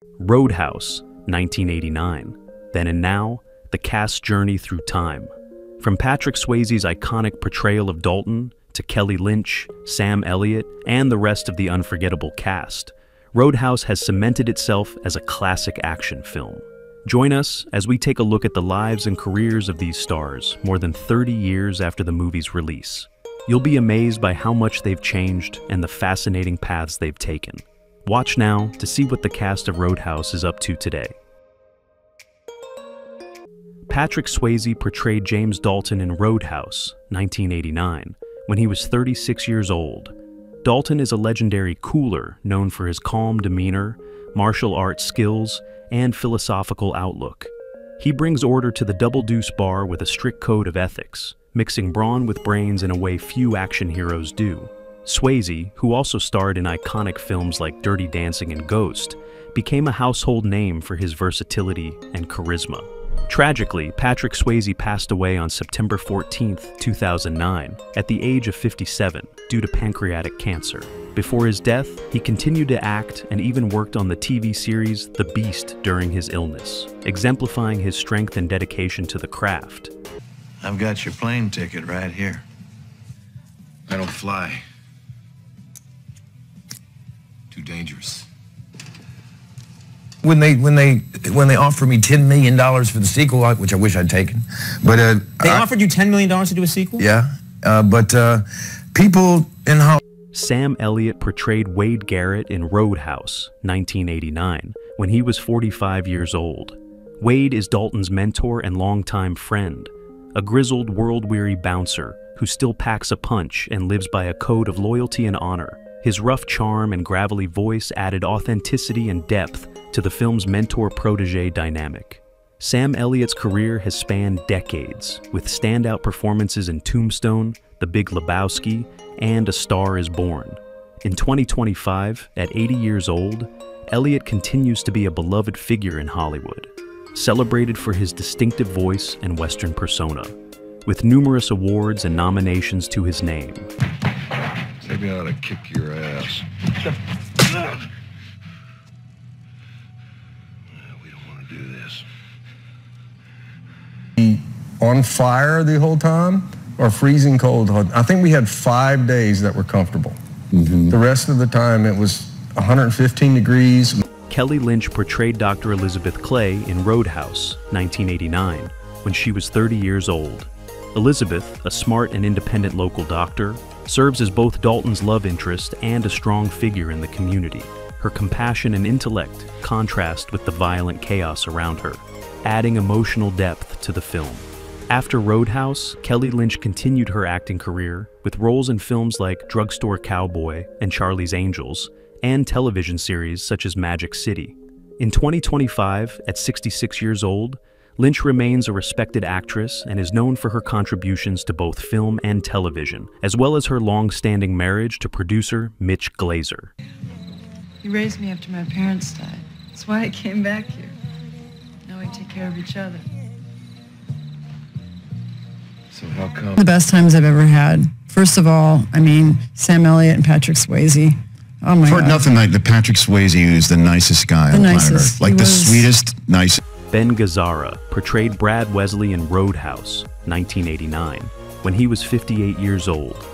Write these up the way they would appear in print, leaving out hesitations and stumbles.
Roadhouse, 1989. Then and now, the cast's journey through time. From Patrick Swayze's iconic portrayal of Dalton to Kelly Lynch, Sam Elliott, and the rest of the unforgettable cast, Roadhouse has cemented itself as a classic action film. Join us as we take a look at the lives and careers of these stars more than 30 years after the movie's release. You'll be amazed by how much they've changed and the fascinating paths they've taken. Watch now to see what the cast of Roadhouse is up to today. Patrick Swayze portrayed James Dalton in Roadhouse, 1989, when he was 36 years old. Dalton is a legendary cooler known for his calm demeanor, martial arts skills, and philosophical outlook. He brings order to the Double Deuce bar with a strict code of ethics, mixing brawn with brains in a way few action heroes do. Swayze, who also starred in iconic films like Dirty Dancing and Ghost, became a household name for his versatility and charisma. Tragically, Patrick Swayze passed away on September 14, 2009, at the age of 57 due to pancreatic cancer. Before his death, he continued to act and even worked on the TV series The Beast during his illness, exemplifying his strength and dedication to the craft. I've got your plane ticket right here. I don't fly. Too dangerous. When they offered me $10 million for the sequel, which I wish I'd taken, but they offered you $10 million to do a sequel? Yeah, but people in Hollywood. Sam Elliott portrayed Wade Garrett in Roadhouse, 1989, when he was 45 years old. Wade is Dalton's mentor and longtime friend, a grizzled, world-weary bouncer who still packs a punch and lives by a code of loyalty and honor. His rough charm and gravelly voice added authenticity and depth to the film's mentor-protege dynamic. Sam Elliott's career has spanned decades, with standout performances in Tombstone, The Big Lebowski, and A Star is Born. In 2025, at 80 years old, Elliott continues to be a beloved figure in Hollywood, celebrated for his distinctive voice and Western persona, with numerous awards and nominations to his name. Maybe I ought to kick your ass. We don't want to do this. On fire the whole time or freezing cold? I think we had 5 days that were comfortable. The rest of the time it was 115 degrees. Kelly Lynch portrayed Dr. Elizabeth Clay in Roadhouse, 1989, when she was 30 years old. Elizabeth, a smart and independent local doctor, serves as both Dalton's love interest and a strong figure in the community. Her compassion and intellect contrast with the violent chaos around her, adding emotional depth to the film. After Roadhouse, Kelly Lynch continued her acting career with roles in films like Drugstore Cowboy and Charlie's Angels, and television series such as Magic City. In 2025, at 66 years old, Lynch remains a respected actress and is known for her contributions to both film and television, as well as her long-standing marriage to producer Mitch Glazer. You raised me after my parents died. That's why I came back here. Now we take care of each other. So how come? The best times I've ever had. First of all, I mean, Sam Elliott and Patrick Swayze. Oh my God. I've heard nothing like the Patrick Swayze who's the nicest guy on planet Earth. Like the sweetest, nicest. Ben Gazzara portrayed Brad Wesley in Roadhouse, 1989, when he was 58 years old.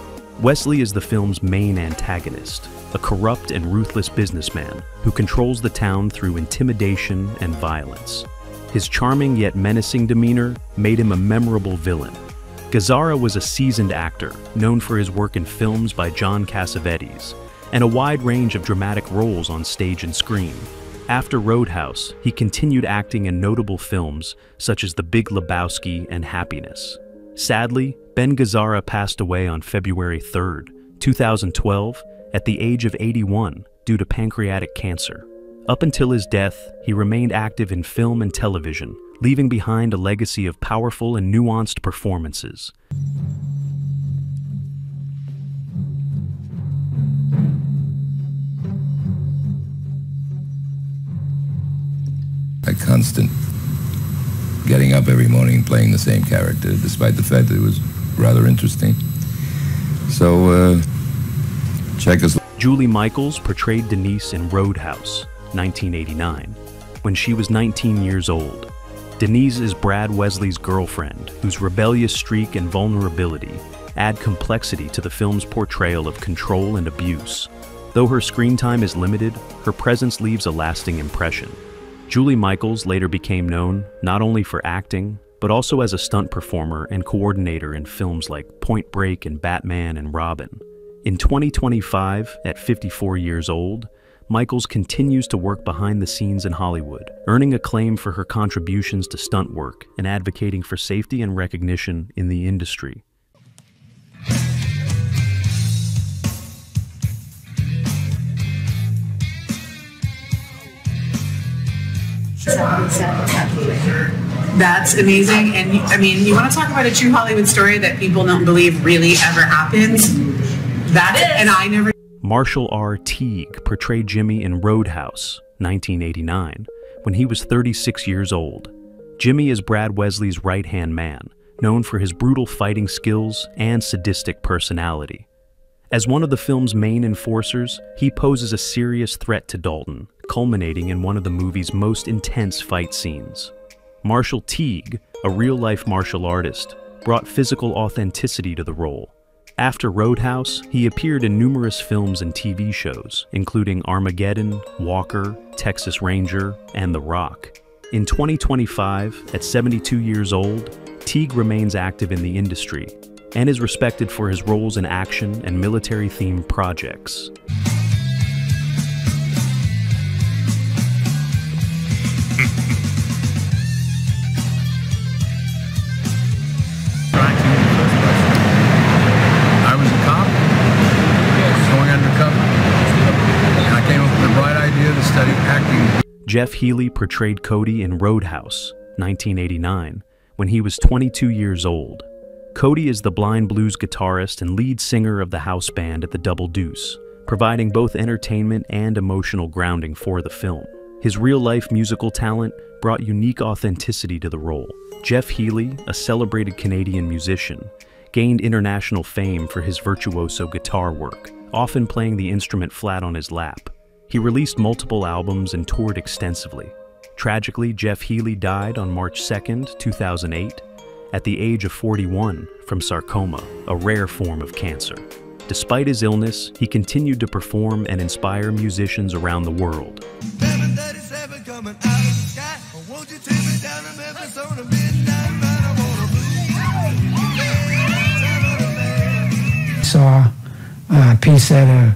Wesley is the film's main antagonist, a corrupt and ruthless businessman who controls the town through intimidation and violence. His charming yet menacing demeanor made him a memorable villain. Gazzara was a seasoned actor, known for his work in films by John Cassavetes, and a wide range of dramatic roles on stage and screen. After Roadhouse, he continued acting in notable films such as The Big Lebowski and Happiness. Sadly, Ben Gazzara passed away on February 3, 2012, at the age of 81 due to pancreatic cancer. Up until his death, he remained active in film and television, leaving behind a legacy of powerful and nuanced performances. A constant getting up every morning and playing the same character, despite the fact that it was rather interesting. So, check us. Julie Michaels portrayed Denise in Roadhouse, 1989, when she was 19 years old. Denise is Brad Wesley's girlfriend, whose rebellious streak and vulnerability add complexity to the film's portrayal of control and abuse. Though her screen time is limited, her presence leaves a lasting impression. Julie Michaels later became known not only for acting, but also as a stunt performer and coordinator in films like Point Break and Batman and Robin. In 2025, at 54 years old, Michaels continues to work behind the scenes in Hollywood, earning acclaim for her contributions to stunt work and advocating for safety and recognition in the industry. That's amazing. And I mean, you want to talk about a true Hollywood story that people don't believe really ever happens? That is. And I never. Marshall R. Teague portrayed Jimmy in Roadhouse, 1989, when he was 36 years old. Jimmy is Brad Wesley's right-hand man, known for his brutal fighting skills and sadistic personality. As one of the film's main enforcers, he poses a serious threat to Dalton, culminating in one of the movie's most intense fight scenes. Marshall Teague, a real-life martial artist, brought physical authenticity to the role. After Roadhouse, he appeared in numerous films and TV shows, including Armageddon, Walker, Texas Ranger, and The Rock. In 2025, at 72 years old, Teague remains active in the industry and is respected for his roles in action and military-themed projects. I was a cop, going undercover, and I came up with the bright idea to study acting. Jeff Healey portrayed Cody in Roadhouse, 1989, when he was 22 years old. Cody is the blind blues guitarist and lead singer of the house band at the Double Deuce, providing both entertainment and emotional grounding for the film. His real-life musical talent brought unique authenticity to the role. Jeff Healey, a celebrated Canadian musician, gained international fame for his virtuoso guitar work, often playing the instrument flat on his lap. He released multiple albums and toured extensively. Tragically, Jeff Healey died on March 2, 2008, at the age of 41 from sarcoma, a rare form of cancer. Despite his illness, he continued to perform and inspire musicians around the world. Saw a piece that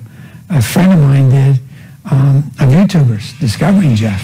a friend of mine did of YouTubers discovering Jeff,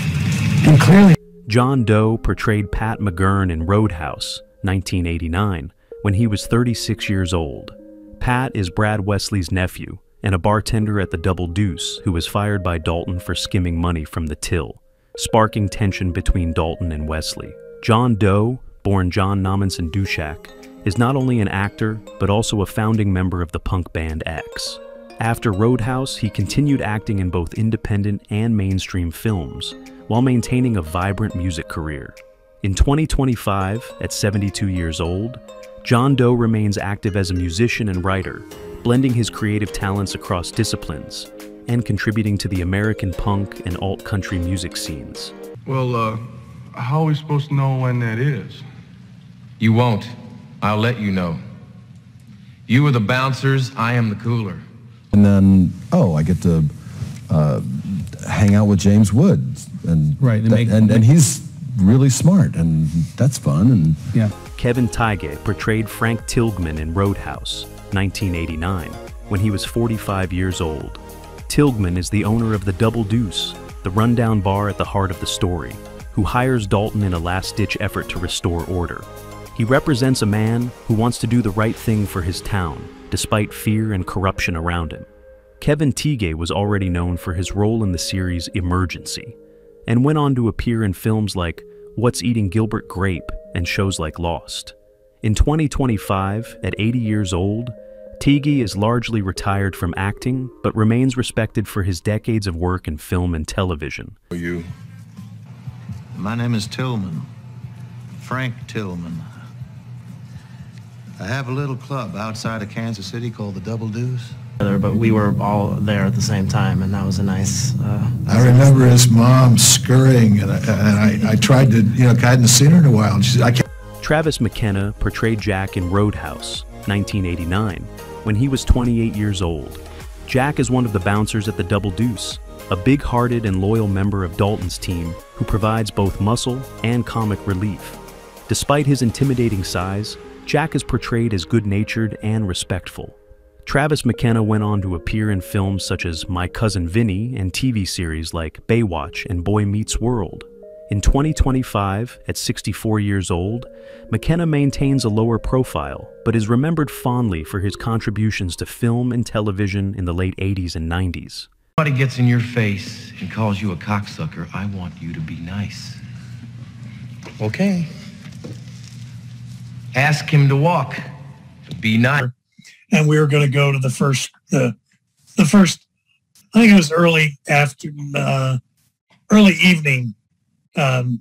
and clearly John Doe portrayed Pat McGurn in Roadhouse, 1989, when he was 36 years old. Pat is Brad Wesley's nephew and a bartender at the Double Deuce who was fired by Dalton for skimming money from the till, sparking tension between Dalton and Wesley. John Doe, born John Nommensen Dushak, is not only an actor, but also a founding member of the punk band X. After Roadhouse, he continued acting in both independent and mainstream films, while maintaining a vibrant music career. In 2025, at 72 years old, John Doe remains active as a musician and writer, blending his creative talents across disciplines and contributing to the American punk and alt-country music scenes. Well, how are we supposed to know when that is? You won't. I'll let you know. You are the bouncers, I am the cooler. And then, I get to hang out with James Woods. And, right, and he's really smart, and that's fun. And yeah. Kevin Teige portrayed Frank Tilghman in Roadhouse, 1989, when he was 45 years old. Tilghman is the owner of the Double Deuce, the rundown bar at the heart of the story, who hires Dalton in a last-ditch effort to restore order. He represents a man who wants to do the right thing for his town, despite fear and corruption around him. Kevin Teige was already known for his role in the series Emergency, and went on to appear in films like What's Eating Gilbert Grape and shows like Lost. In 2025, at 80 years old, Teague is largely retired from acting, but remains respected for his decades of work in film and television. Who are you? My name is Tilman. Frank Tilman. I have a little club outside of Kansas City called the Double Deuce. But we were all there at the same time, and that was a nice... I remember his mom scurrying, and I tried to, I hadn't seen her in a while, and she said, I can't... Travis McKenna portrayed Jack in Roadhouse, 1989, when he was 28 years old. Jack is one of the bouncers at the Double Deuce, a big-hearted and loyal member of Dalton's team who provides both muscle and comic relief. Despite his intimidating size, Jack is portrayed as good-natured and respectful. Travis McKenna went on to appear in films such as My Cousin Vinny and TV series like Baywatch and Boy Meets World. In 2025, at 64 years old, McKenna maintains a lower profile, but is remembered fondly for his contributions to film and television in the late 80s and 90s. If somebody gets in your face and calls you a cocksucker, I want you to be nice. Okay. Ask him to walk. Be nice. And we were going to go to the first, I think it was early evening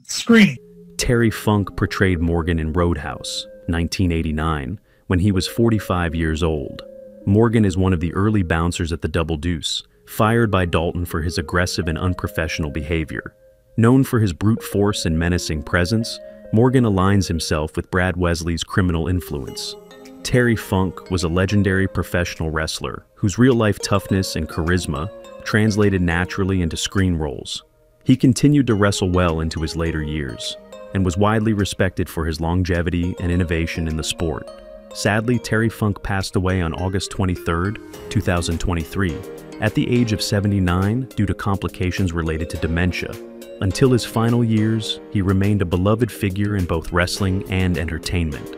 screening. Terry Funk portrayed Morgan in Roadhouse, 1989, when he was 45 years old. Morgan is one of the early bouncers at the Double Deuce, fired by Dalton for his aggressive and unprofessional behavior. Known for his brute force and menacing presence, Morgan aligns himself with Brad Wesley's criminal influence. Terry Funk was a legendary professional wrestler whose real-life toughness and charisma translated naturally into screen roles. He continued to wrestle well into his later years and was widely respected for his longevity and innovation in the sport. Sadly, Terry Funk passed away on August 23, 2023, at the age of 79 due to complications related to dementia. Until his final years, he remained a beloved figure in both wrestling and entertainment.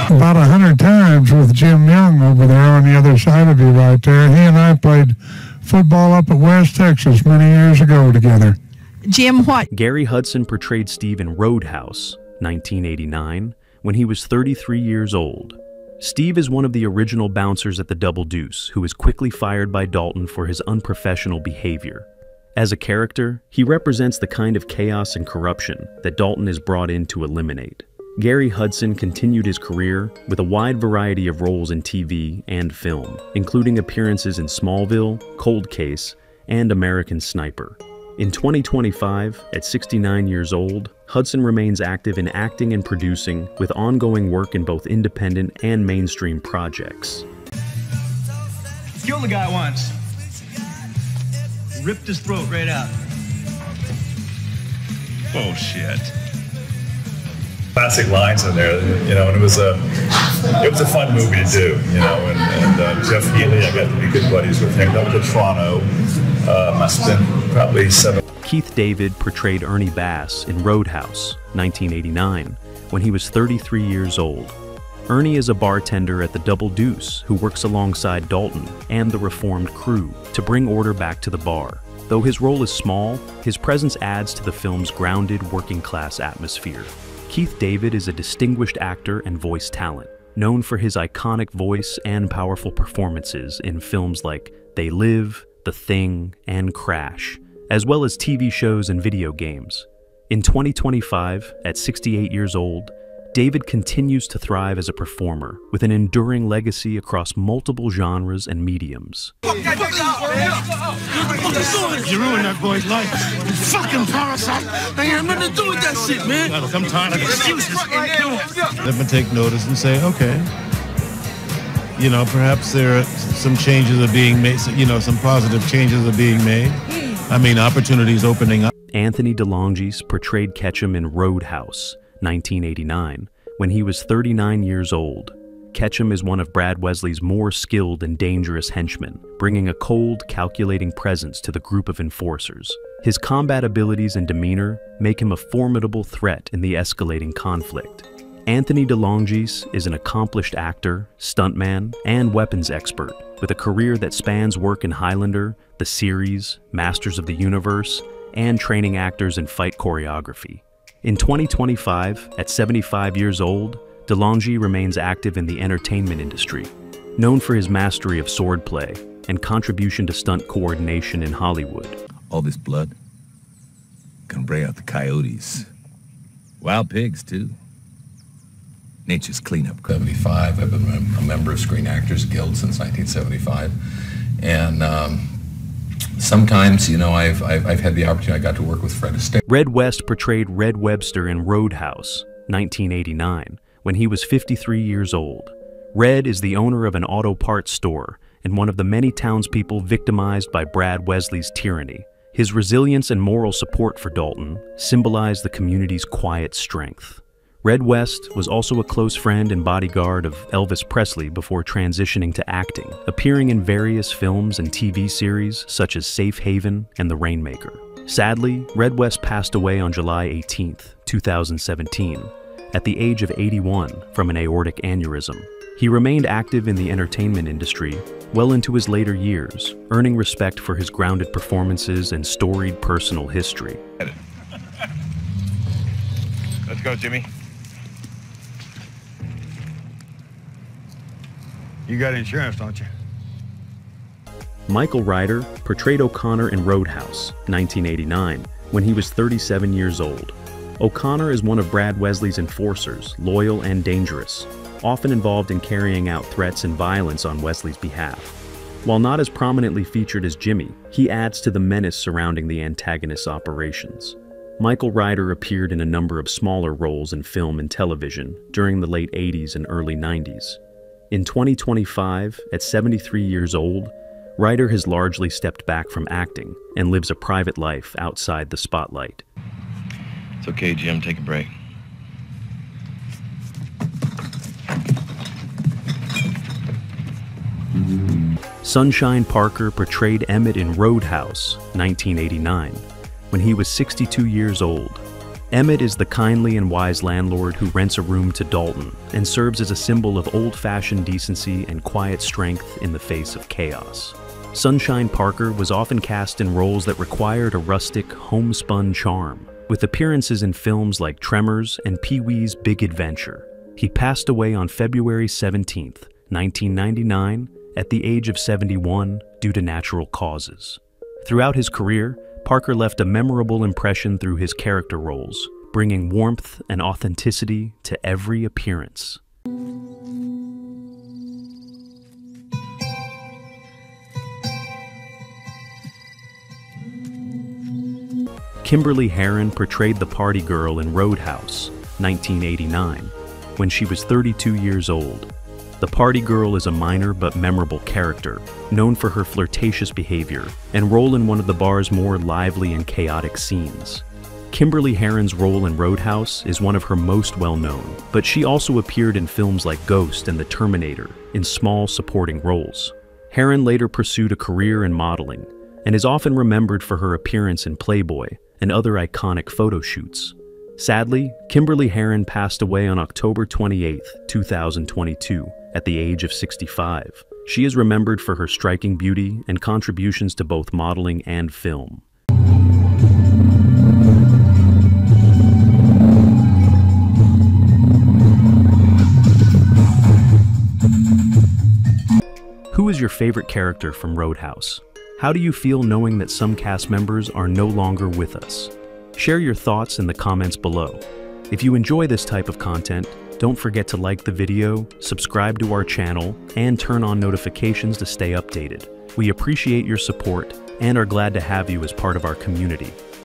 About 100 times with Jim Young over there on the other side of you right there. He and I played football up at West Texas many years ago together. Jim what? Gary Hudson portrayed Steve in Roadhouse, 1989, when he was 33 years old. Steve is one of the original bouncers at the Double Deuce who was quickly fired by Dalton for his unprofessional behavior. As a character, he represents the kind of chaos and corruption that Dalton is brought in to eliminate. Gary Hudson continued his career with a wide variety of roles in TV and film, including appearances in Smallville, Cold Case, and American Sniper. In 2025, at 69 years old, Hudson remains active in acting and producing with ongoing work in both independent and mainstream projects. Killed the guy once. Ripped his throat right out. Bullshit. Classic lines in there, and it was a fun movie to do, and Jeff Healey, I got to be good buddies with him. Up to Toronto, must have been probably 7. Keith David portrayed Ernie Bass in Roadhouse, 1989, when he was 33 years old. Ernie is a bartender at the Double Deuce who works alongside Dalton and the reformed crew to bring order back to the bar. Though his role is small, his presence adds to the film's grounded working-class atmosphere. Keith David is a distinguished actor and voice talent, known for his iconic voice and powerful performances in films like They Live, The Thing, and Crash, as well as TV shows and video games. In 2025, at 68 years old, David continues to thrive as a performer with an enduring legacy across multiple genres and mediums. You ruined that boy's life. You fucking parasite. I ain't have nothing to do with that shit, man. Look, I'm tired of excuses. Let me take notice and say, okay, perhaps there are some changes are being made, some positive changes are being made. I mean, opportunities opening up. Anthony DeLongis portrayed Ketchum in Roadhouse, 1989, when he was 39 years old. Ketchum is one of Brad Wesley's more skilled and dangerous henchmen, bringing a cold, calculating presence to the group of enforcers. His combat abilities and demeanor make him a formidable threat in the escalating conflict. Anthony DeLongis is an accomplished actor, stuntman, and weapons expert, with a career that spans work in Highlander, the series, Masters of the Universe, and training actors in fight choreography. In 2025, at 75 years old, DeLongis remains active in the entertainment industry, known for his mastery of swordplay and contribution to stunt coordination in Hollywood. All this blood, Gonna bring out the coyotes. Wild pigs, too. Nature's cleanup crew. 75. I've been a member of Screen Actors Guild since 1975. And sometimes, you know, I've had the opportunity, I got to work with Fred Astaire. Red West portrayed Red Webster in Roadhouse, 1989, when he was 53 years old. Red is the owner of an auto parts store and one of the many townspeople victimized by Brad Wesley's tyranny. His resilience and moral support for Dalton symbolized the community's quiet strength. Red West was also a close friend and bodyguard of Elvis Presley before transitioning to acting, appearing in various films and TV series such as Safe Haven and The Rainmaker. Sadly, Red West passed away on July 18, 2017, at the age of 81 from an aortic aneurysm. He remained active in the entertainment industry well into his later years, earning respect for his grounded performances and storied personal history. Let's go, Jimmy. You got insurance, don't you? Michael Ryder portrayed O'Connor in Roadhouse, 1989, when he was 37 years old. O'Connor is one of Brad Wesley's enforcers, loyal and dangerous, often involved in carrying out threats and violence on Wesley's behalf. While not as prominently featured as Jimmy, he adds to the menace surrounding the antagonist's operations. Michael Ryder appeared in a number of smaller roles in film and television during the late 80s and early 90s. In 2025, at 73 years old, Ryder has largely stepped back from acting and lives a private life outside the spotlight. It's okay, Jim. Take a break. Sunshine Parker portrayed Emmett in Roadhouse, 1989, when he was 62 years old. Emmett is the kindly and wise landlord who rents a room to Dalton and serves as a symbol of old-fashioned decency and quiet strength in the face of chaos. Sunshine Parker was often cast in roles that required a rustic, homespun charm, with appearances in films like Tremors and Pee-wee's Big Adventure. He passed away on February 17, 1999, at the age of 71 due to natural causes. Throughout his career, Parker left a memorable impression through his character roles, bringing warmth and authenticity to every appearance. Kimberly Haron portrayed the party girl in Roadhouse, 1989, when she was 32 years old. The party girl is a minor but memorable character, known for her flirtatious behavior and role in one of the bar's more lively and chaotic scenes. Kimberly Haron's role in Roadhouse is one of her most well-known, but she also appeared in films like Ghost and The Terminator in small supporting roles. Haron later pursued a career in modeling and is often remembered for her appearance in Playboy and other iconic photo shoots. Sadly, Kimberly Haron passed away on October 28, 2022, at the age of 65. She is remembered for her striking beauty and contributions to both modeling and film. Who is your favorite character from Roadhouse? How do you feel knowing that some cast members are no longer with us? Share your thoughts in the comments below. If you enjoy this type of content, don't forget to like the video, subscribe to our channel, and turn on notifications to stay updated. We appreciate your support and are glad to have you as part of our community.